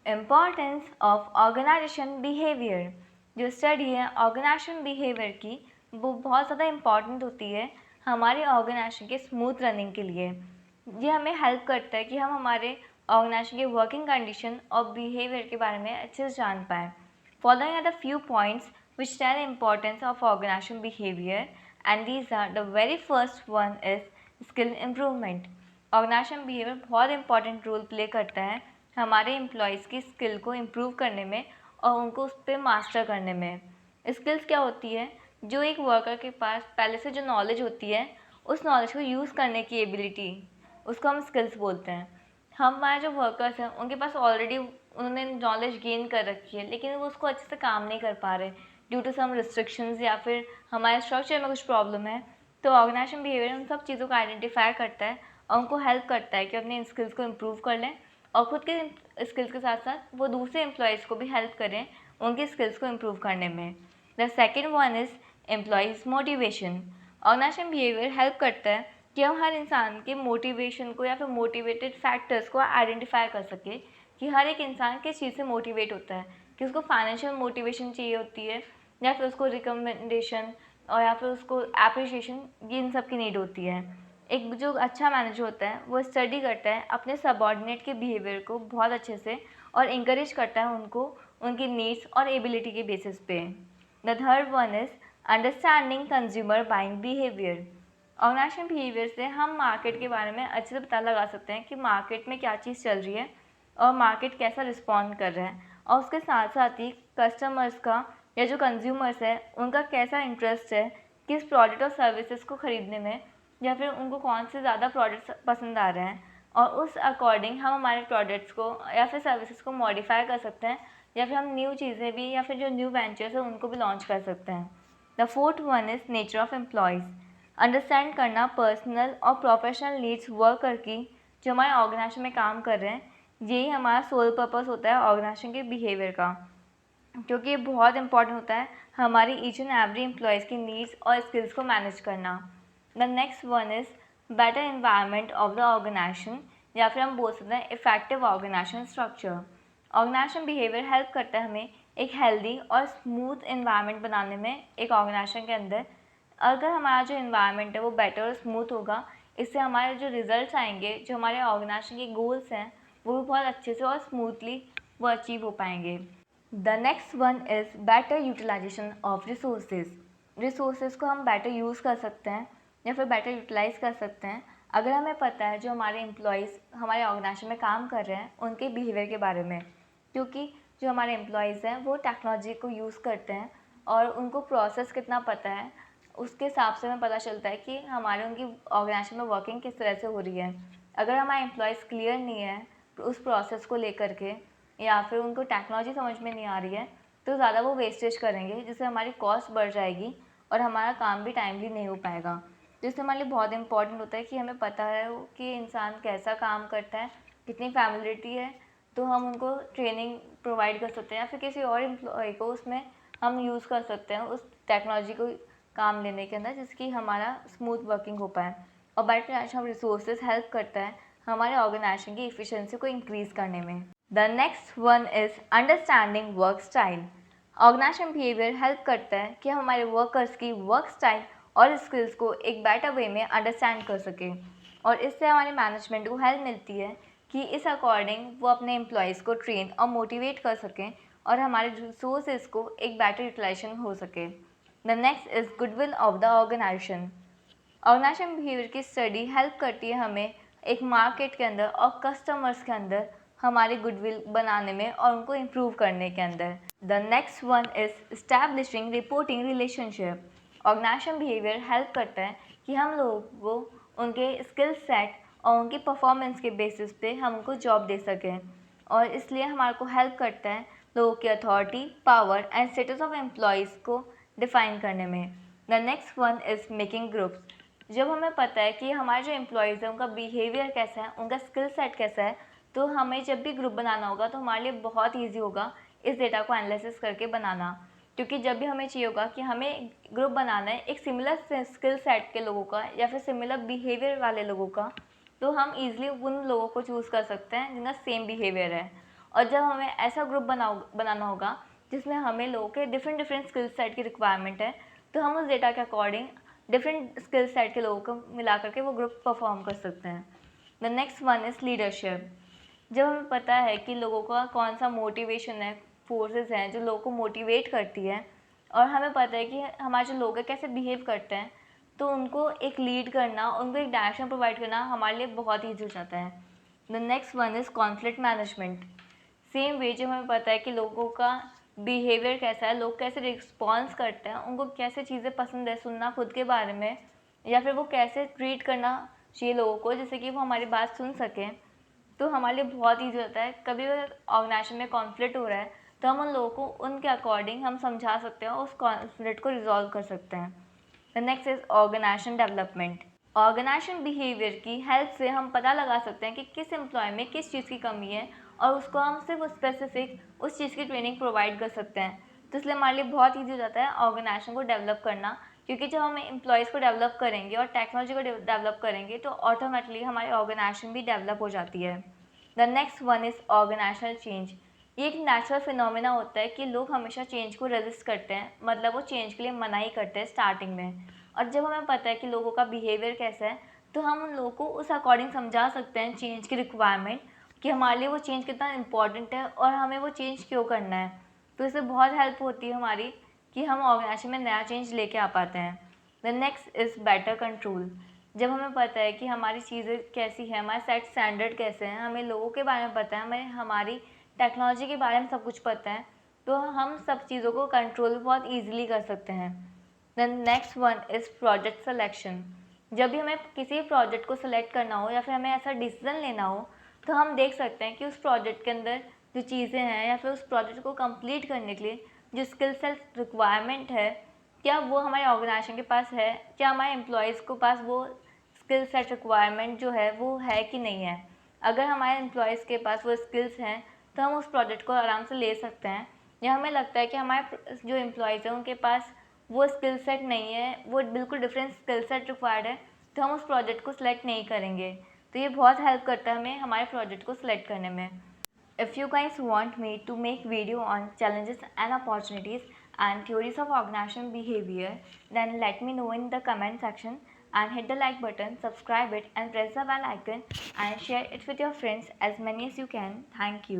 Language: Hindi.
Importance of organisation behaviour. जो स्टडी है ऑर्गेनाइजेशन बिहेवियर की, वो बहुत ज़्यादा इम्पॉर्टेंट होती है हमारे ऑर्गेनाइजेशन के स्मूथ रनिंग के लिए। ये हमें हेल्प करता है कि हम हमारे ऑर्गेनाइजेशन के वर्किंग कंडीशन और बिहेवियर के बारे में अच्छे से जान पाएँ। Following are the few points which tell the importance of organizational behavior, and these are the very first one is skill improvement। Organisation behaviour बहुत इंपॉर्टेंट रोल प्ले करता है हमारे एम्प्लॉयज़ की स्किल को इम्प्रूव करने में और उनको उस पर मास्टर करने में। स्किल्स क्या होती है? जो एक वर्कर के पास पहले से जो नॉलेज होती है, उस नॉलेज को यूज़ करने की एबिलिटी, उसको हम स्किल्स बोलते हैं। हमारे जो वर्कर्स हैं उनके पास ऑलरेडी उन्होंने नॉलेज गेन कर रखी है, लेकिन वो उसको अच्छे से काम नहीं कर पा रहे ड्यू टू सम रिस्ट्रिक्शंस या फिर हमारे स्ट्रक्चर में कुछ प्रॉब्लम है। तो ऑर्गेनाइजेशन बिहेवियर उन सब चीज़ों को आइडेंटिफाई करता है और उनको हेल्प करता है कि अपने इन स्किल्स को इम्प्रूव कर लें और ख़ुद के स्किल्स के साथ साथ वो दूसरे एम्प्लॉयज़ को भी हेल्प करें उनकी स्किल्स को इम्प्रूव करने में। The second one is employees motivation. Organisation behaviour help करता है कि हम हर इंसान के मोटिवेशन को या फिर मोटिवेटेड फैक्टर्स को आइडेंटिफाई कर सकें कि हर एक इंसान किस चीज़ से मोटिवेट होता है, कि उसको फाइनेंशियल मोटिवेशन चाहिए होती है या फिर उसको रिकमेंडेशन और या फिर उसको एप्रिसिएशन, ये इन सब की नीड होती है। एक जो अच्छा मैनेजर होता है वो स्टडी करता है अपने सबऑर्डिनेट के बिहेवियर को बहुत अच्छे से और इंकरेज करता है उनको उनकी नीड्स और एबिलिटी के बेसिस पे। The third one is understanding consumer buying behaviour. Organisation behaviour से हम मार्केट के बारे में अच्छे से पता लगा सकते हैं कि मार्केट में क्या चीज़ चल रही है और मार्केट कैसा रिस्पॉन्ड कर रहा है, और उसके साथ साथ ही कस्टमर्स का या जो कंज्यूमर्स है उनका कैसा इंटरेस्ट है किस प्रोडक्ट और सर्विसेज को ख़रीदने में, या फिर उनको कौन से ज़्यादा प्रोडक्ट्स पसंद आ रहे हैं, और उस अकॉर्डिंग हम हमारे प्रोडक्ट्स को या फिर सर्विसेज को मॉडिफाई कर सकते हैं या फिर हम न्यू चीज़ें भी या फिर जो न्यू वेंचर्स हैं उनको भी लॉन्च कर सकते हैं। The fourth one is nature of employees. Understand करना पर्सनल और प्रोफेशनल नीड्स वर्कर की जो हमारे ऑर्गेनाइजेशन में काम कर रहे हैं, यही हमारा सोल पर्पस होता है ऑर्गेनाइजेशन के बिहेवियर का, क्योंकि ये बहुत इंपॉर्टेंट होता है हमारी ईच एंड एवरी एम्प्लॉयज़ की नीड्स और स्किल्स को मैनेज करना। The next one is better environment of the organisation, या फिर हम बोल सकते हैं effective organisation structure. Organisation behaviour help करता है हमें एक हेल्दी और स्मूथ एनवायरनमेंट बनाने में एक ऑर्गेनाइजेशन के अंदर। अगर हमारा जो एनवायरनमेंट है वो बेटर और स्मूथ होगा, इससे हमारे जो रिजल्ट्स आएंगे, जो हमारे ऑर्गेनाइजेशन के गोल्स हैं, वो भी बहुत अच्छे से और स्मूथली वो अचीव हो पाएंगे। The next one is better utilisation of resources. Resources को हम बेटर यूज़ कर सकते हैं या फिर बेटर यूटिलाइज़ कर सकते हैं अगर हमें पता है जो हमारे एम्प्लॉयज़ हमारे ऑर्गेनाइजेशन में काम कर रहे हैं उनके बिहेवियर के बारे में, क्योंकि जो हमारे एम्प्लॉयज़ हैं वो टेक्नोलॉजी को यूज़ करते हैं और उनको प्रोसेस कितना पता है, उसके हिसाब से हमें पता चलता है कि हमारे उनकी ऑर्गेनाइजेशन में वर्किंग किस तरह से हो रही है। अगर हमारे एम्प्लॉयज़ क्लियर नहीं है तो उस प्रोसेस को लेकर के, या फिर उनको टेक्नोलॉजी समझ में नहीं आ रही है, तो ज़्यादा वो वेस्टेज करेंगे जिससे हमारी कॉस्ट बढ़ जाएगी और हमारा काम भी टाइमली नहीं हो पाएगा। तो इससे हमारे लिए बहुत इंपॉर्टेंट होता है कि हमें पता है कि इंसान कैसा काम करता है, कितनी फैमिलिटी है, तो हम उनको ट्रेनिंग प्रोवाइड कर सकते हैं या फिर किसी और एम्प्लॉय को उसमें हम यूज़ कर सकते हैं उस टेक्नोलॉजी को काम लेने के अंदर, जिसकी हमारा स्मूथ वर्किंग हो पाए। और बेटर ऑफ रिसोर्सेज हेल्प करता है हमारे ऑर्गेनाइजेशन की एफिशिएंसी को इंक्रीज़ करने में। The next one is understanding work style. Organisation behaviour help करता है कि हम हमारे वर्कर्स की वर्क स्टाइल और स्किल्स को एक बेटर वे में अंडरस्टैंड कर सकें, और इससे हमारे मैनेजमेंट को हेल्प मिलती है कि इस अकॉर्डिंग वो अपने एम्प्लॉयज़ को ट्रेन और मोटिवेट कर सकें और हमारे रिसोर्सेज को एक बेटर यूटिलाइजेशन हो सके। The next is goodwill of the organisation. Organisation behaviour की स्टडी हेल्प करती है हमें एक मार्केट के अंदर और कस्टमर्स के अंदर हमारी गुडविल बनाने में और उनको इम्प्रूव करने के अंदर। The next one is establishing reporting relationship. Organisation behaviour help करता है कि हम लोगों को उनके स्किल सेट और उनकी परफॉर्मेंस के बेसिस पे हम उनको जॉब दे सकें, और इसलिए हमारे को हेल्प करता है लोगों की authority, power and status of employees को डिफ़ाइन करने में। The next one is making groups. जब हमें पता है कि हमारे जो एम्प्लॉयज़ हैं उनका बिहेवियर कैसा है, उनका स्किल सेट कैसा है, तो हमें जब भी ग्रुप बनाना होगा तो हमारे लिए बहुत ईजी होगा इस डेटा को एनालिसिस करके बनाना, क्योंकि जब भी हमें चाहिए होगा कि हमें ग्रुप बनाना है एक सिमिलर स्किल सेट के लोगों का या फिर सिमिलर बिहेवियर वाले लोगों का, तो हम ईज़िली उन लोगों को चूज़ कर सकते हैं जिनका सेम बिहेवियर है, और जब हमें ऐसा ग्रुप बनाना होगा जिसमें हमें लोगों के डिफरेंट स्किल सेट की रिक्वायरमेंट है, तो हम उस डेटा के अकॉर्डिंग डिफरेंट स्किल सेट के लोगों को मिला करके वो ग्रुप परफॉर्म कर सकते हैं। The next one is leadership. जब हमें पता है कि लोगों का कौन सा मोटिवेशन है, फोर्सेस हैं जो लोगों को मोटिवेट करती है, और हमें पता है कि हमारे जो लोग हैं कैसे बिहेव करते हैं, तो उनको एक लीड करना, उनको एक डायरेक्शन प्रोवाइड करना हमारे लिए बहुत ईजी हो जाता है। The next one is conflict management. Same way जब हमें पता है कि लोगों का बिहेवियर कैसा है, लोग कैसे रिस्पॉन्स करते हैं, उनको कैसे चीज़ें पसंद है सुनना खुद के बारे में, या फिर वो कैसे ट्रीट करना चाहिए लोगों को जिससे कि वो हमारी बात सुन सकें, तो हमारे लिए बहुत ईजी होता है। कभी भी ऑर्गेनाइजेशन में कॉन्फ्लिक्ट हो रहा है तो हम उन लोगों को उनके अकॉर्डिंग हम समझा सकते हैं और उस कॉन्फ्लिक्ट को रिजॉल्व कर सकते हैं। The next is organisation development. Organisation behaviour की हेल्प से हम पता लगा सकते हैं कि किस एम्प्लॉय में किस चीज़ की कमी है, और उसको हम सिर्फ स्पेसिफिक उस चीज़ की ट्रेनिंग प्रोवाइड कर सकते हैं। तो इसलिए हमारे लिए बहुत ईजी हो जाता है ऑर्गेनाइजेशन को डेवलप करना, क्योंकि जब हम एम्प्लॉयज़ को डेवलप करेंगे और टेक्नोलॉजी को डेवलप करेंगे तो ऑटोमेटिकली हमारी ऑर्गेनाइजेशन भी डेवलप हो जाती है। The next one is organisational change. ये एक नेचुरल फिनोमेना होता है कि लोग हमेशा चेंज को रेजिस्ट करते हैं, मतलब वो चेंज के लिए मना ही करते हैं स्टार्टिंग में। और जब हमें पता है कि लोगों का बिहेवियर कैसा है, तो हम उन लोगों को उस अकॉर्डिंग समझा सकते हैं चेंज की रिक्वायरमेंट, कि हमारे लिए वो चेंज कितना इंपॉर्टेंट है और हमें वो चेंज क्यों करना है। तो इससे बहुत हेल्प होती है हमारी कि हम ऑर्गेनाइजेशन में नया चेंज लेके आ पाते हैं। The next is better control. जब हमें पता है कि हमारी चीज़ें कैसी हैं, हमारे सेट स्टैंडर्ड कैसे हैं, हमें लोगों के बारे में पता है, हमें हमारी टेक्नोलॉजी के बारे में सब कुछ पता है, तो हम सब चीज़ों को कंट्रोल बहुत ईजिली कर सकते हैं। The next one is project selection. जब भी हमें किसी प्रोजेक्ट को सिलेक्ट करना हो या फिर हमें ऐसा डिसीजन लेना हो, तो हम देख सकते हैं कि उस प्रोजेक्ट के अंदर जो चीज़ें हैं या फिर उस प्रोजेक्ट को कंप्लीट करने के लिए जो स्किल सेट रिक्वायरमेंट है, क्या वो हमारे ऑर्गेनाइजेशन के पास है, क्या हमारे एम्प्लॉयज़ को पास वो स्किल सेट रिक्वायरमेंट जो है वो है कि नहीं है। अगर हमारे एम्प्लॉयज़ के पास वो स्किल्स हैं तो हम उस प्रोजेक्ट को आराम से ले सकते हैं। या हमें लगता है कि हमारे जो एम्प्लॉयज़ हैं उनके पास वो स्किल सेट नहीं है, वो बिल्कुल डिफरेंट स्किल सेट रिक्वायर्ड है, तो हम उस प्रोजेक्ट को सिलेक्ट नहीं करेंगे। तो ये बहुत हेल्प करता है हमें हमारे प्रोजेक्ट को सिलेक्ट करने में। If you guys want me to make video on challenges and opportunities and theories of organizational behavior, then let me know in the comment section, and hit the like button, subscribe it and press the bell icon and share it with your friends as many as you can. Thank you.